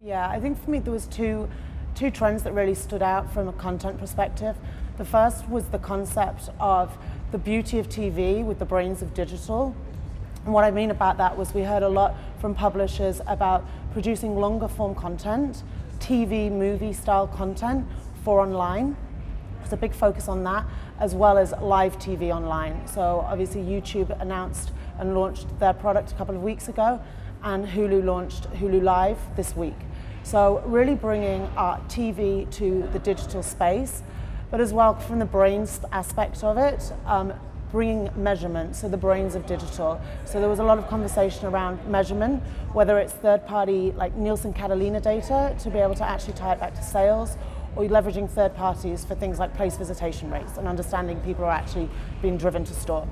Yeah, I think for me there was two trends that really stood out from a content perspective. The first was the concept of the beauty of TV with the brains of digital. And what I mean about that was we heard a lot from publishers about producing longer form content, TV, movie style content for online. There's a big focus on that, as well as live TV online. So obviously YouTube announced and launched their product a couple of weeks ago, and Hulu launched Hulu Live this week. So really bringing our TV to the digital space, but as well from the brains aspect of it, bringing measurement, so the brains of digital. So there was a lot of conversation around measurement, whether it's third-party like Nielsen Catalina data to be able to actually tie it back to sales, or leveraging third parties for things like place visitation rates and understanding people are actually being driven to store.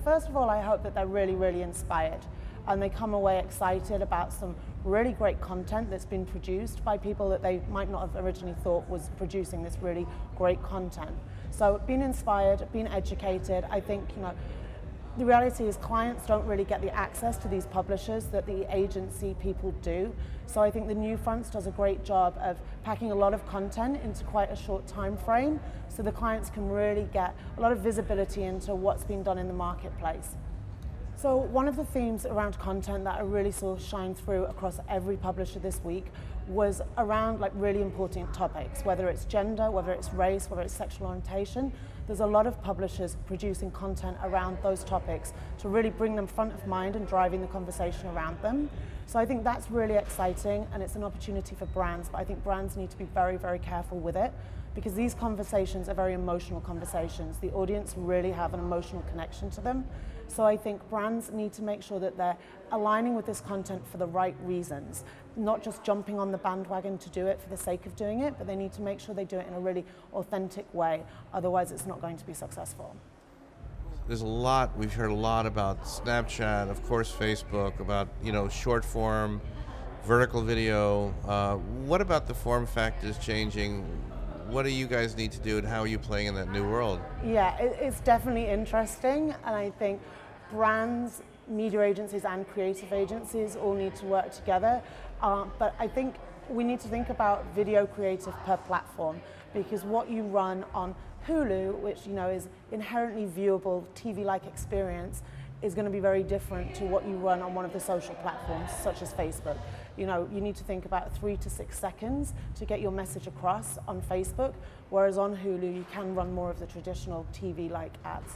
First of all, I hope that they're really, really inspired and they come away excited about some really great content that's been produced by people that they might not have originally thought was producing this really great content. So being inspired, being educated, I think, the reality is clients don't really get the access to these publishers that the agency people do. So I think the NewFronts does a great job of packing a lot of content into quite a short time frame, so the clients can really get a lot of visibility into what's being done in the marketplace. So one of the themes around content that I really saw shine through across every publisher this week was around really important topics, whether it's gender, whether it's race, whether it's sexual orientation. There's a lot of publishers producing content around those topics to really bring them front of mind and driving the conversation around them. So I think that's really exciting, and it's an opportunity for brands, but I think brands need to be very, very careful with it, because these conversations are very emotional conversations. The audience really have an emotional connection to them. So I think brands need to make sure that they're aligning with this content for the right reasons, not just jumping on the bandwagon to do it for the sake of doing it, but they need to make sure they do it in a really authentic way. Otherwise, it's not going to be successful. There's a lot, we've heard a lot about Snapchat, of course Facebook, about short form, vertical video. What about the form factors changing? What do you guys need to do, and how are you playing in that new world? Yeah, it's definitely interesting, and I think brands, media agencies and creative agencies all need to work together. But I think we need to think about video creative per platform, because what you run on Hulu, which is inherently viewable TV-like experience, is going to be very different to what you run on one of the social platforms, such as Facebook. You need to think about 3 to 6 seconds to get your message across on Facebook, whereas on Hulu you can run more of the traditional TV-like ads.